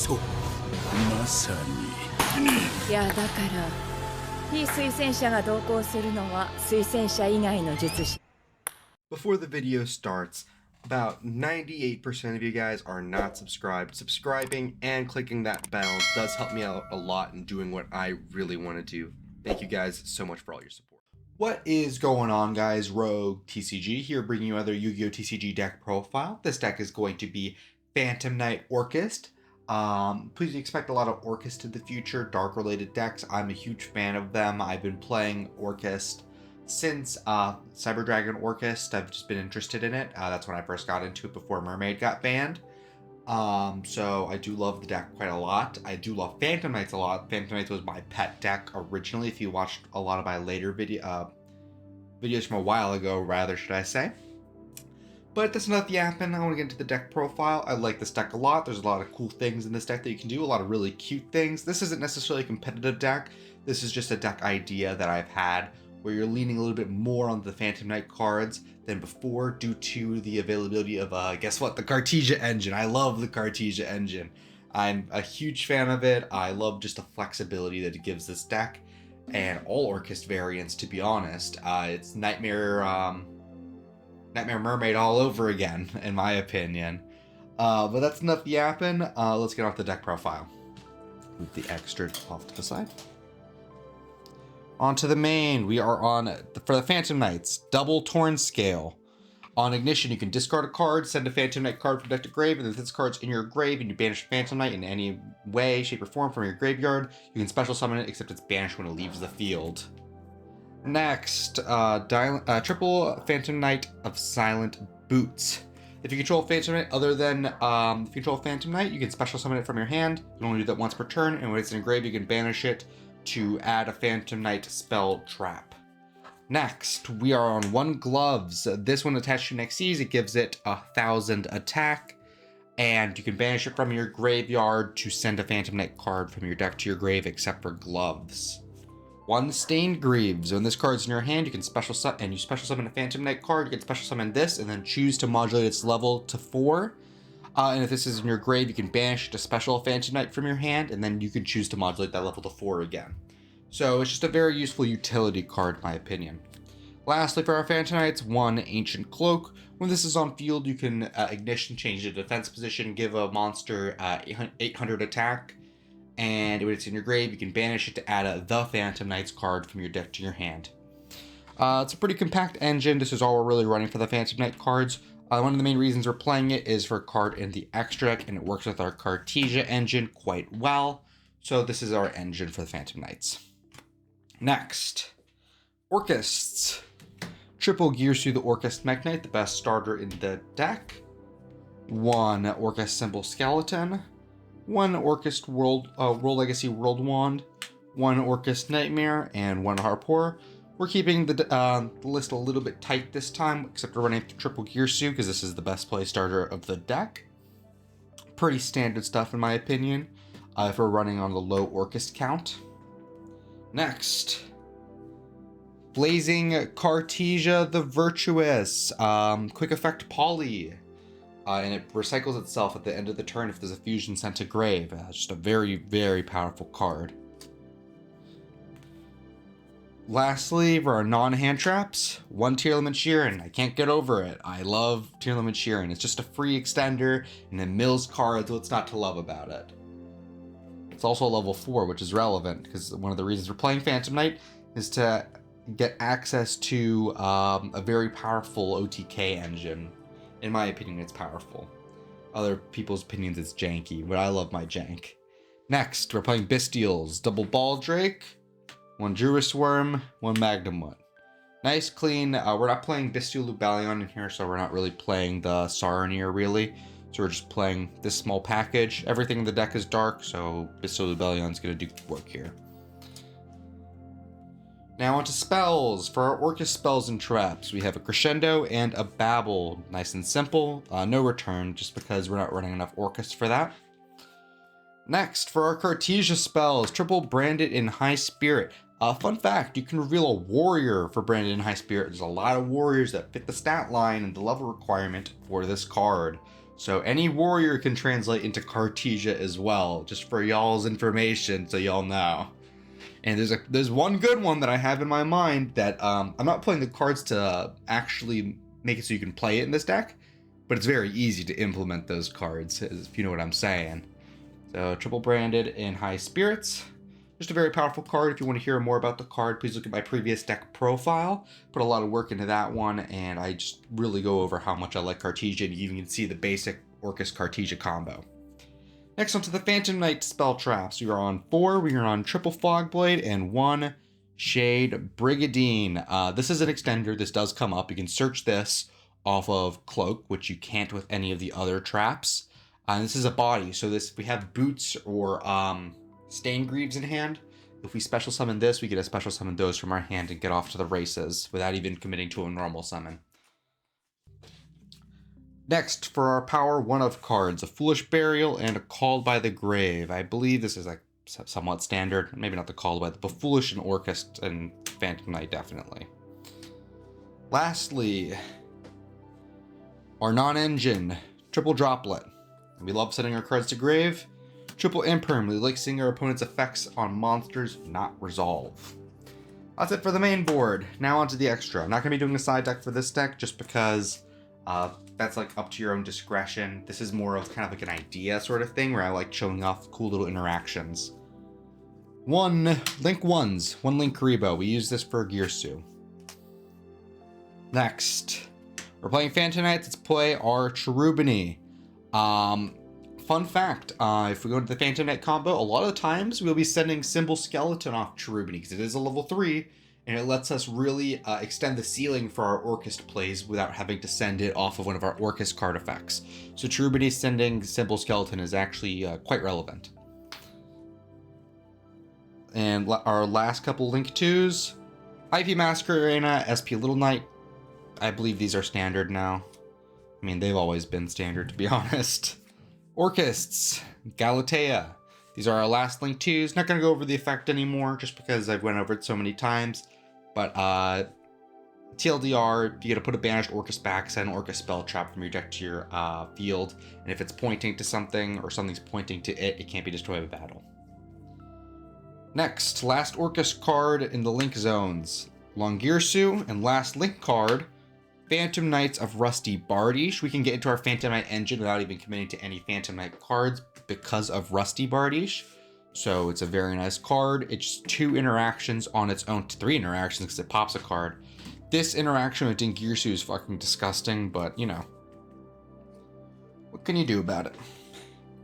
そうまさにいやだから非推薦者が同行するのは推薦者以外の術師。 Before the video starts, about 98% of you guys are not subscribed. Subscribing and clicking that bell does help me out a lot in doing what I really want to do. Thank you guys so much for all your support. What is going on, guys? Rogue TCG here, bringing you another Yu-Gi-Oh! TCG deck profile. This deck is going to be Phantom Knight Orcust. Please expect a lot of Orcust in the future, dark-related decks. I'm a huge fan of them. I've been playing Orcust since Cyber Dragon Orcust. I've just been interested in it. That's when I first got into it before Mermaid got banned. So I do love the deck quite a lot. I do love Phantom Knights a lot. Phantom Knights was my pet deck originally, if you watched a lot of my later videos from a while ago, rather, should I say. But that's enough yapping. I want to get into the deck profile. I like this deck a lot. There's a lot of cool things in this deck that you can do, a lot of really cute things. This isn't necessarily a competitive deck. This is just a deck idea that I've had where you're leaning a little bit more on the Phantom Knight cards than before due to the availability of, guess what, the Cartesia engine. I love the Cartesia engine. I'm a huge fan of it. I love just the flexibility that it gives this deck and all Orcust variants, to be honest. It's Nightmare Mermaid all over again, in my opinion. But that's enough yapping. Let's get off the deck profile. Move the extra off to the side. On to the main. We are on, for the Phantom Knights, Double Torn Scale. On ignition, you can discard a card, send a Phantom Knight card from deck to grave, and if this card's in your grave and you banish Phantom Knight in any way, shape, or form from your graveyard, you can special summon it, except it's banished when it leaves the field. Next, triple Phantom Knight of Silent Boots. If you control Phantom Knight other than, if you control Phantom Knight, you can special summon it from your hand. You can only do that once per turn, and when it's in grave, you can banish it to add a Phantom Knight spell trap. Next, we are on 1 Gloves. This one attached to Xyz, it gives it 1,000 attack, and you can banish it from your graveyard to send a Phantom Knight card from your deck to your grave, except for Gloves. 1 Stained Greaves. When this card's in your hand, you can special summon a Phantom Knight card. You can special summon this and then choose to modulate its level to 4. And if this is in your grave, you can banish a special Phantom Knight from your hand, and then you can choose to modulate that level to 4 again. So it's just a very useful utility card, in my opinion. Lastly, for our Phantom Knights, 1 Ancient Cloak. When this is on field, you can ignition, change the defense position, give a monster 800 attack, and when it's in your grave, you can banish it to add the Phantom Knights card from your deck to your hand. It's a pretty compact engine. This is all we're really running for the Phantom Knight cards. One of the main reasons we're playing it is for a card in the extra deck, and it works with our Cartesia engine quite well. So this is our engine for the Phantom Knights. Next, Orcusts. Triple Gears through the Orcust Mech Knight, the best starter in the deck. 1 Orcust Symbol Skeleton. 1 Orcust World Legacy World Wand. 1 Orcust Nightmare, and 1 Harpour. We're keeping the list a little bit tight this time, except we're running Triple Gearsu because this is the best play starter of the deck. Pretty standard stuff in my opinion, if we're running on the low Orcust count. Next, Blazing Cartesia the Virtuous. Quick effect Poly. And it recycles itself at the end of the turn if there's a fusion sent to grave. Just a very, very powerful card. Lastly, for our non-hand traps, 1 Tearlament Sheeran. I can't get over it. I love Tearlament Sheeran. It's just a free extender, and it mills cards. What's not to love about it? It's also a level 4, which is relevant, because one of the reasons we're playing Phantom Knight is to get access to a very powerful OTK engine. In my opinion, it's powerful. Other people's opinions, it's janky, but I love my jank. Next, we're playing Bestials. Double Baldrake. 1 Juris Worm, 1 Magnumwood. Nice, clean. We're not playing Bestial Lubalion in here, so we're not really playing the Saronir, really. So we're just playing this small package. Everything in the deck is dark, so Bestial Lubelion's going to do work here. Now onto spells. For our Orcust spells and traps, we have a Crescendo and a Babble. Nice and simple. No return, just because we're not running enough Orcust for that. Next, for our Cartesia spells, triple Branded in High Spirit. Fun fact, you can reveal a warrior for Branded in High Spirit. There's a lot of warriors that fit the stat line and the level requirement for this card. So any warrior can translate into Cartesia as well, just for y'all's information, so y'all know. And there's one good one that I have in my mind that I'm not playing the cards to actually make it so you can play it in this deck, but it's very easy to implement those cards, if you know what I'm saying. So triple branded in High Spirits. Just a very powerful card. If you want to hear more about the card, please look at my previous deck profile. Put a lot of work into that one, and I just really go over how much I like Cartesia, and you can see the basic Orcust Cartesia combo. Next, onto the Phantom Knight spell traps. We are on 4. We are on triple Fogblade and 1 Shade Brigadine. This is an extender. This does come up. You can search this off of Cloak, which you can't with any of the other traps. And this is a body, so if we have Boots or Stain Greaves in hand, if we special summon this, we get a special summon those from our hand and get off to the races without even committing to a normal summon. Next, for our power 1 of cards, a Foolish Burial and a Called by the Grave. I believe this is like somewhat standard, maybe not the Called by the, but Foolish and Orcust and Phantom Knight definitely. Lastly, our non-engine, triple Droplet. We love sending our cards to grave. Triple Imperm, we like seeing our opponent's effects on monsters not resolve. That's it for the main board. Now onto the extra. I'm not going to be doing a side deck for this deck just because that's like up to your own discretion. This is more of kind of like an idea sort of thing where I like showing off cool little interactions. 1 Link 1s, 1 Link Karibo. We use this for Girsu. Next, we're playing Phantom Knights. Let's play our Cherubini. Fun fact, if we go to the Phantom Knight combo, a lot of the times we'll be sending Symbol Skeleton off Cherubini because it is a level 3, and it lets us really extend the ceiling for our Orcust plays without having to send it off of one of our Orcust card effects. So Cherubini sending Symbol Skeleton is actually quite relevant. And our last couple Link 2s, IP Massacre Arena, SP Little Knight. I believe these are standard now. I mean, they've always been standard, to be honest. Orcusts, Galatea. These are our last Link 2s. Not going to go over the effect anymore, just because I've went over it so many times. But TLDR, you got to put a banished Orcust back, send an Orcust spell trap from your deck to your field. And if it's pointing to something, or something's pointing to it, it can't be destroyed by battle. Next, last Orcust card in the Link zones. Longirsu, and last Link card, Phantom Knights of Rusty Bardiche. We can get into our Phantom Knight engine without even committing to any Phantom Knight cards because of Rusty Bardiche. So it's a very nice card. It's 2 interactions on its own, 3 interactions because it pops a card. This interaction with Dingirsu is fucking disgusting, but you know. What can you do about it?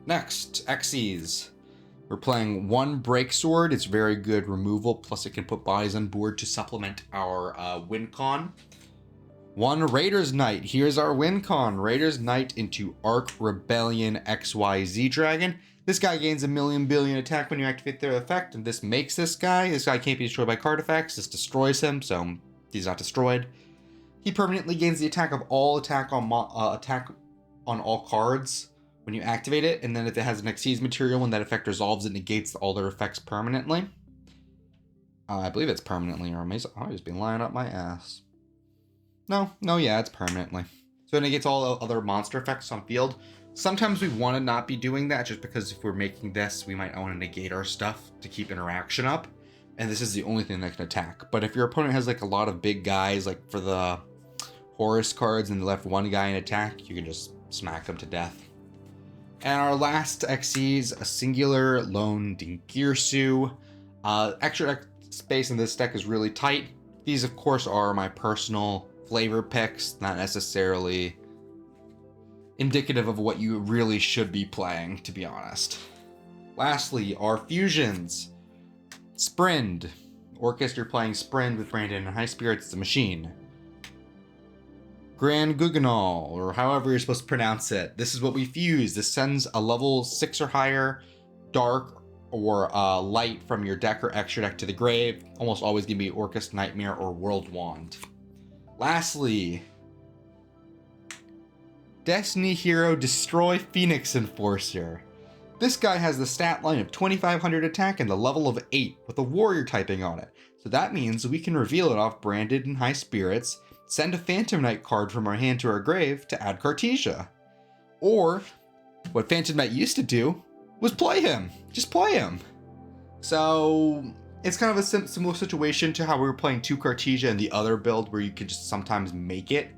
Next, Xyz. We're playing 1 Break Sword. It's very good removal, plus it can put bodies on board to supplement our win con. 1 Raiders Knight. Here's our win con. Raiders Knight into Arc Rebellion XYZ Dragon. This guy gains a billion attack when you activate their effect, and this makes this guy. This guy can't be destroyed by card effects. This destroys him, so he's not destroyed. He permanently gains the attack of all attack on all cards when you activate it, and then if it has an Xyz material, when that effect resolves, it negates all their effects permanently. I believe it's permanently, or I might just be lying up my ass. No, yeah, it's permanently. So it negates all other monster effects on field. Sometimes we want to not be doing that just because if we're making this, we might want to negate our stuff to keep interaction up. And this is the only thing that can attack. But if your opponent has like a lot of big guys, like for the Horus cards and they left 1 guy in attack, you can just smack them to death. And our last Xyz, a singular lone Dingirsu. Extra deck space in this deck is really tight. These, of course, are my personal flavor picks, not necessarily indicative of what you really should be playing, to be honest. Lastly, our fusions. Sprind. Orcust, you're playing Sprind with Brandon and High Spirits, the machine. Grand Guganol, or however you're supposed to pronounce it. This is what we fuse. This sends a level 6 or higher dark or light from your deck or extra deck to the grave. Almost always gonna be Orcust Nightmare or World Wand. Lastly, Destiny Hero Destroy Phoenix Enforcer. This guy has the stat line of 2500 attack and the level of 8 with a warrior typing on it. So that means we can reveal it off Branded and High Spirits, send a Phantom Knight card from our hand to our grave to add Cartesia. Or what Phantom Knight used to do was play him. Just play him. So it's kind of a similar situation to how we were playing 2 Cartesia and the other build where you can just sometimes make it,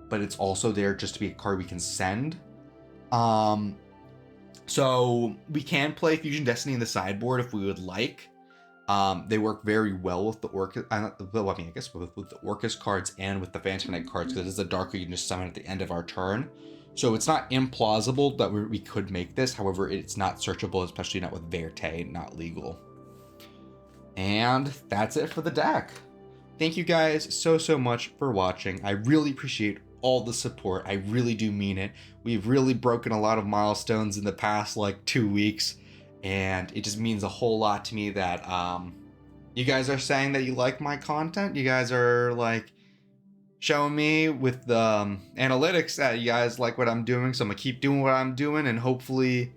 but it's also there just to be a card we can send. So we can play Fusion Destiny in the sideboard if we would like. They work very well with the Orcust. I guess with the Orcust cards and with the Phantom Knight cards, because it is a darker you can just summon at the end of our turn. So it's not implausible that we could make this. However, it's not searchable, especially not with Verte, not legal. And that's it for the deck. Thank you guys so much for watching. I really appreciate all the support. I really do mean it. We've really broken a lot of milestones in the past like 2 weeks, and it just means a whole lot to me that you guys are saying that you like my content. You guys are like showing me with the analytics that you guys like what I'm doing, so I'm gonna keep doing what I'm doing, and hopefully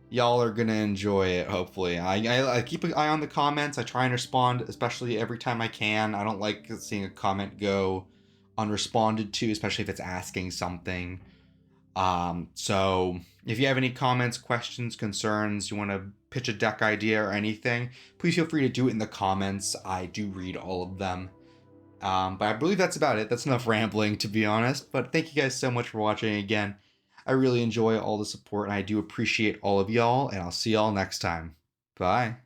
y'all are gonna enjoy it. Hopefully I keep an eye on the comments. I try and respond, especially every time I can. I don't like seeing a comment go unresponded to, especially if it's asking something. So if you have any comments, questions, concerns, you want to pitch a deck idea or anything, please feel free to do it in the comments. I do read all of them. But I believe that's about it. That's enough rambling, to be honest. But thank you guys so much for watching again. I really enjoy all the support, and I do appreciate all of y'all, and I'll see y'all next time. Bye.